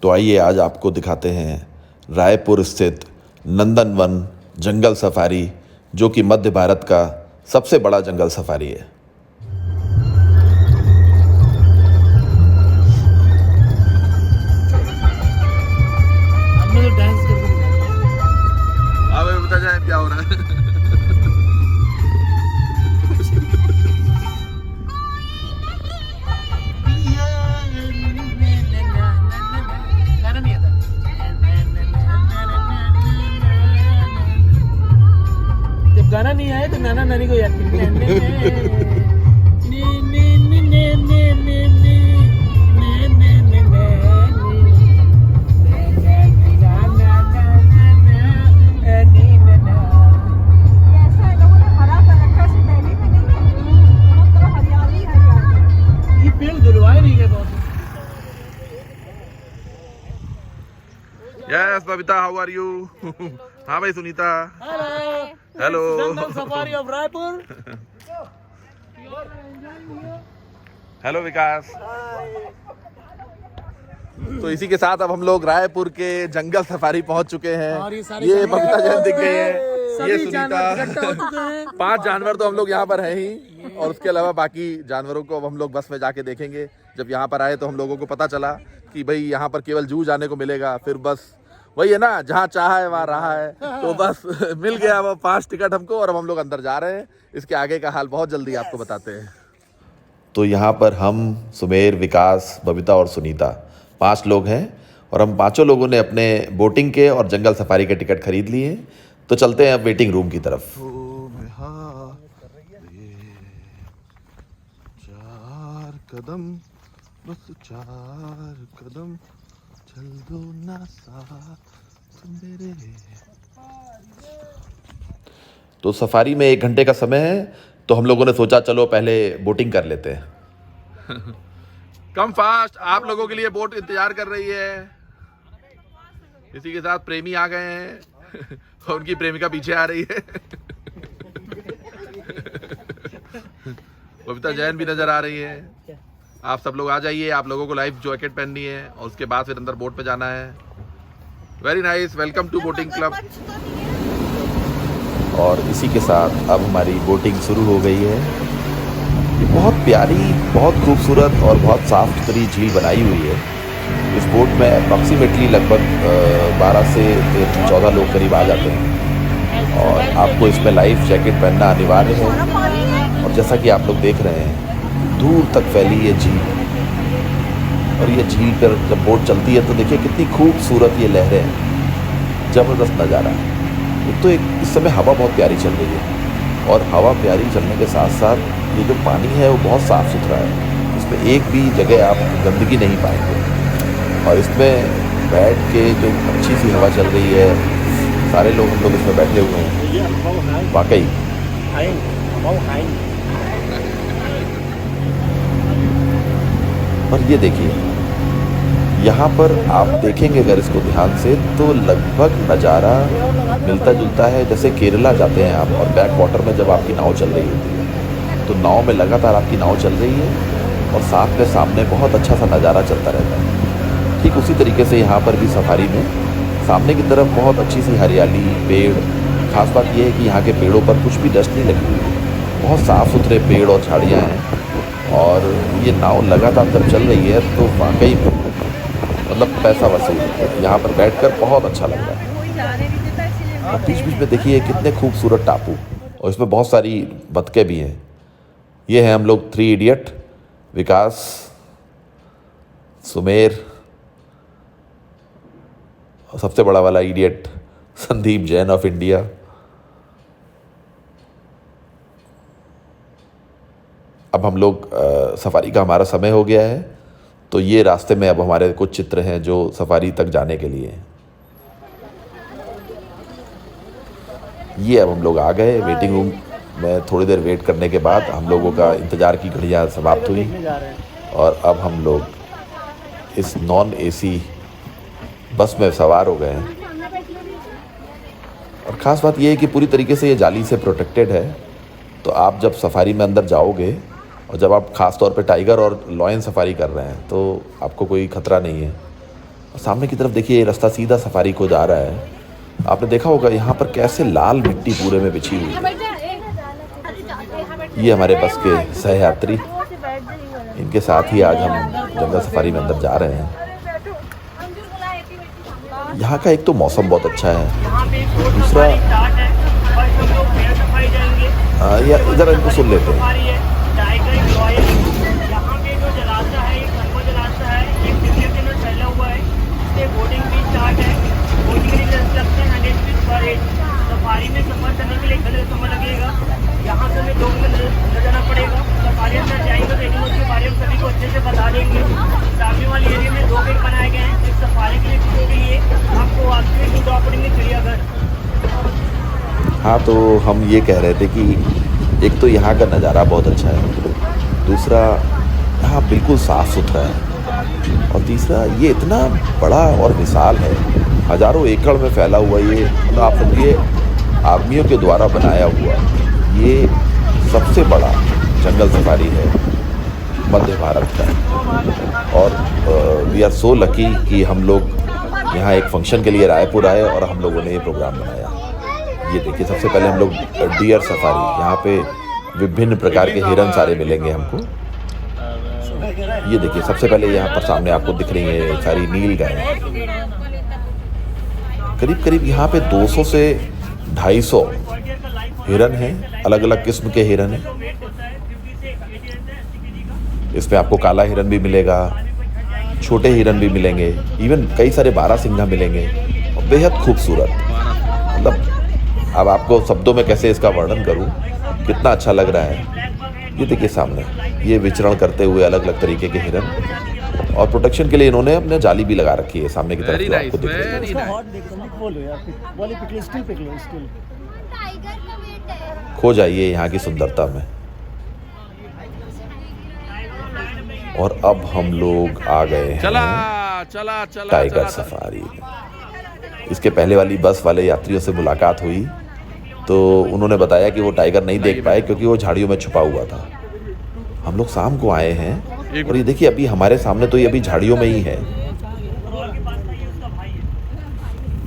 तो आइए आज आपको दिखाते हैं रायपुर स्थित नंदनवन जंगल सफारी, जो कि मध्य भारत का सबसे बड़ा जंगल सफारी है। हमने तो डांस करके दिखाया। अब बता जाए क्या हो रहा है। गाना नहीं आता। जब गाना नहीं आए तो नाना नानी को याद ये पेड़ धुलवाए नहीं गए बहुत। Yes Babita, how are you? हाँ भाई Sunita. Hello. Jungle safari of Raipur. Hello Vikas. तो इसी के साथ अब हम लोग रायपुर के जंगल सफारी पहुंच चुके हैं। और ये बबीता जैन दिख गई है, ये सभी जानवर इकट्ठा हो चुके हैं। सुनीता। 5 जानवर तो हम लोग यहाँ पर हैं ही, और उसके अलावा बाकी जानवरों को अब हम लोग बस में जाके देखेंगे। जब यहाँ पर आए तो हम लोगों को पता चला कि भाई यहाँ पर केवल जू जाने को मिलेगा। फिर बस वही है ना, जहाँ चाहा है वहाँ रहा है, तो बस मिल गया वो 5 टिकट हमको, और अब हम लोग अंदर जा रहे हैं। इसके आगे का हाल बहुत जल्दी आपको बताते हैं। तो यहाँ पर हम सुमेर, विकास, बबीता और सुनीता 5 लोग हैं, और हम 5 लोगों ने अपने बोटिंग के और जंगल सफारी के टिकट खरीद लिए हैं। तो चलते हैं अब वेटिंग रूम की तरफ। 4 कदम, बस 4 कदम चल दो ना साथ मेरे। तो सफारी में 1 घंटे का समय है, तो हम लोगों ने सोचा चलो पहले बोटिंग कर लेते हैं। कम फास्ट, आप लोगों के लिए बोट इंतजार कर रही है। इसी के साथ प्रेमी आ गए हैं और उनकी प्रेमिका पीछे आ रही है। बबीता जैन भी नजर आ रही है। आप सब लोग आ जाइए, आप लोगों को लाइफ जैकेट पहननी है, और उसके बाद फिर अंदर बोट पे जाना है। Very nice, welcome to boating club. और इसी के साथ अब हमारी बोटिंग शुरू हो गई है। ये बहुत प्यारी, बहुत खूबसूरत और बहुत साफ सुथरी झील बनाई हुई है। इस बोट में अप्रॉक्सीमेटली लगभग 12 से 14 लोग करीब आ जाते हैं, और आपको इसमें लाइफ जैकेट पहनना अनिवार्य है। और जैसा कि आप लोग देख रहे हैं, दूर तक फैली ये झील, और ये झील पर जब बोट चलती है तो देखिए कितनी खूबसूरत ये लहरें हैं, ज़बरदस्त नज़ारा। एक तो इस समय हवा बहुत प्यारी चल रही है, और हवा प्यारी चलने के साथ साथ ये जो पानी है वो बहुत साफ़ सुथरा है। इसमें एक भी जगह आप गंदगी नहीं पाएंगे, और इसमें बैठ के जो अच्छी सी हवा चल रही है, सारे लोग हम लोग इसमें बैठे हुए हैं। वाकई और ये देखिए, यहाँ पर आप देखेंगे अगर इसको ध्यान से, तो लगभग नज़ारा मिलता जुलता है जैसे केरला जाते हैं आप, और बैक वाटर में जब आपकी नाव चल रही होती है, तो नाव में लगातार आपकी नाव चल रही है, और साथ में सामने बहुत अच्छा सा नज़ारा चलता रहता है। ठीक उसी तरीके से यहाँ पर भी सफारी में सामने की तरफ बहुत अच्छी सी हरियाली, पेड़। खास बात यह है कि यहाँ के पेड़ों पर कुछ भी डस्ट नहीं लगी हुई है, बहुत साफ़ सुथरे पेड़ और झाड़ियाँ हैं, और ये नाव लगातार जब चल रही है तो वाकई मतलब पैसा वसूल है। यहाँ पर बैठकर बहुत अच्छा लग रहा है। और बीच बीच में देखिए कितने खूबसूरत टापू, और इसमें बहुत सारी बतखें भी हैं। ये हैं हम लोग 3 इडियट, विकास, सुमेर, और सबसे बड़ा वाला idiot Sandeep Jain of India. अब हम लोग सफारी का हमारा समय हो गया है, तो ये रास्ते में अब हमारे कुछ चित्र हैं जो सफारी तक जाने के लिए हैं। ये अब हम लोग आ गए वेटिंग रूम में। थोड़ी देर वेट करने के बाद हम लोगों का इंतज़ार की घड़ियाँ समाप्त हुई, और अब हम लोग इस नॉन एसी बस में सवार हो गए हैं। और ख़ास बात यह है कि पूरी तरीके से ये जाली से प्रोटेक्टेड है, तो आप जब सफारी में अंदर जाओगे, और जब आप ख़ास तौर पे टाइगर और लॉयन सफारी कर रहे हैं, तो आपको कोई ख़तरा नहीं है। सामने की तरफ देखिए, ये रास्ता सीधा सफारी को जा रहा है। आपने देखा होगा यहाँ पर कैसे लाल मिट्टी पूरे में बिछी हुई है। ये हमारे बस के सहयात्री, इनके साथ ही आज हम जंगल सफारी में अंदर जा रहे हैं। यहाँ का एक तो मौसम बहुत अच्छा है, दूसरा या इधर इनको सुन लेते हैं। बोर्डिंग भी स्टार्ट है। बोर्डिंग की कंस्ट्रक्शन 100 फीट पर एज। सफारी में सफर करने के लिए घंटे समय लगेगा। यहाँ से हमें 2 मिनट ले जाना पड़ेगा। सफारी अंदर जाएंगे तो एनिमल्स के बारे में सभी को अच्छे से बता देंगे। सामने वाले एरिया में 2 गेट बनाए गए हैं, एक सफारी के लिए आपको आखिरी में ड्रॉप पड़ेंगे चिड़ियाघर। हाँ, तो हम ये कह रहे थे कि एक तो यहाँ का नज़ारा बहुत अच्छा है, दूसरा यहाँ बिल्कुल साफ़ सुथरा है, और तीसरा ये इतना बड़ा और विशाल है, हज़ारों एकड़ में फैला हुआ। ये मतलब आप समझिए आदमियों के द्वारा बनाया हुआ ये सबसे बड़ा जंगल सफारी है मध्य भारत का। और वी आर सो लकी कि हम लोग यहाँ एक फंक्शन के लिए रायपुर आए और हम लोगों ने ये प्रोग्राम बनाया। ये देखिए, सबसे पहले हम लोग डियर सफारी, यहाँ पे विभिन्न प्रकार के हिरन सारे मिलेंगे हमको। ये देखिए, सबसे पहले यहाँ पर सामने आपको दिख रही है सारी नील गाय। करीब करीब यहाँ पे 200 से 250 हिरन हैं, अलग अलग किस्म के हिरन हैं। इसमें आपको काला हिरन भी मिलेगा, छोटे हिरन भी मिलेंगे, इवन कई सारे बारहसिंघा मिलेंगे, और बेहद खूबसूरत। मतलब अब आपको शब्दों में कैसे इसका वर्णन करूं, कितना अच्छा लग रहा है। ये देखिए सामने ये विचरण करते हुए अलग अलग तरीके के हिरन, और प्रोटेक्शन के लिए इन्होंने अपने जाली भी लगा रखी है सामने की तरफ जो आपको दिख रही है। खो जाइए यहाँ की सुंदरता में। और अब हम लोग आ गए हैं टाइगर सफारी। इसके पहले वाली बस वाले यात्रियों से मुलाकात हुई तो उन्होंने बताया कि वो टाइगर नहीं देख पाए क्योंकि वो झाड़ियों में छुपा हुआ था। हम लोग शाम को आए हैं और ये देखिए अभी हमारे सामने तो ये अभी झाड़ियों में ही है,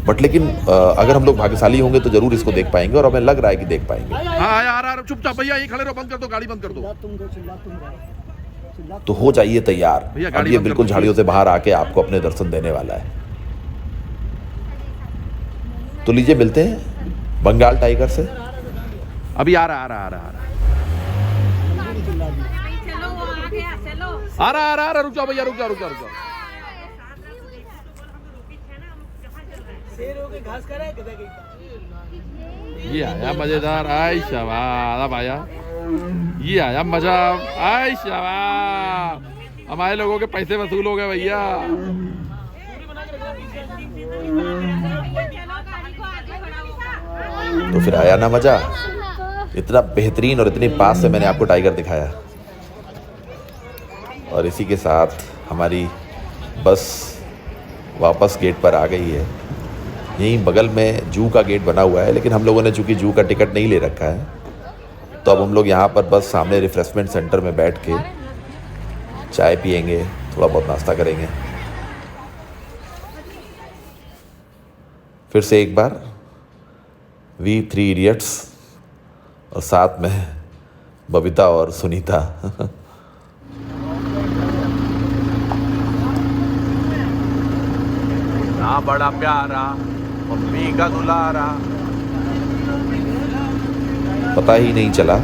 बट लेकिन अगर हम लोग भाग्यशाली होंगे तो जरूर इसको देख पाएंगे, और हमें लग रहा है कि देख पाएंगे। हाँ यार चुपचाप भैया, ये खड़े रहो, बंद कर दो, गाड़ी बंद कर दो। तो हो जाइए तैयार, अब ये बिल्कुल झाड़ियों से बाहर आके आपको अपने दर्शन देने वाला है। तो लीजिए मिलते हैं बंगाल टाइगर से। अभी आ रहा आ रहा, रुक जाओ भैया, रुक जाओ। ये आया मजेदार, आई शाबाश आया, ये आया मजा, आई शाबाश। हमारे लोगों के पैसे वसूल हो गए भैया। तो फिर आया ना मजा, इतना बेहतरीन और इतनी पास से मैंने आपको टाइगर दिखाया। और इसी के साथ हमारी बस वापस गेट पर आ गई है। यहीं बगल में जू का गेट बना हुआ है, लेकिन हम लोगों ने चूंकि जू का टिकट नहीं ले रखा है तो अब हम लोग यहाँ पर बस सामने रिफ्रेशमेंट सेंटर में बैठ के चाय पियेंगे, थोड़ा बहुत नाश्ता करेंगे। फिर से एक बार वी 3 इडियट्स और साथ में बबीता और सुनीता। ना बड़ा प्यारा मम्मी का दुलारा। पता ही नहीं चला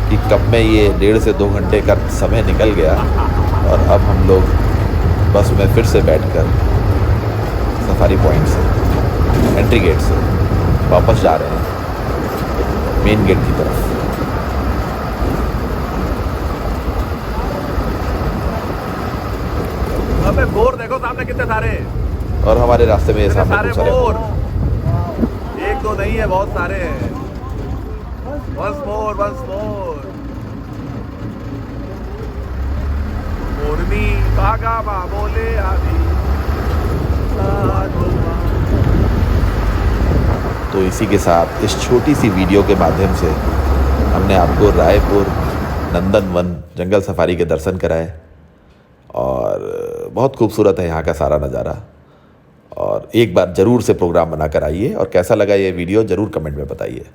कि कब में ये 1.5 से 2 घंटे का समय निकल गया, और अब हम लोग बस में फिर से बैठकर सफारी पॉइंट से, एंट्री गेट से वापस जा रहे हैं मेन गेट की तरफ। अबे बोर देखो सामने कितने सारे, और हमारे रास्ते में ये सामने सारे कुछ सारे बोर, एक दो नहीं है, बहुत सारे हैं। वंस मोर मोरनी बागा बा बोले आदि। तो इसी के साथ इस छोटी सी वीडियो के माध्यम से हमने आपको रायपुर नंदनवन जंगल सफारी के दर्शन कराए, और बहुत खूबसूरत है यहाँ का सारा नज़ारा। और एक बार ज़रूर से प्रोग्राम बनाकर आइए और कैसा लगा ये वीडियो ज़रूर कमेंट में बताइए।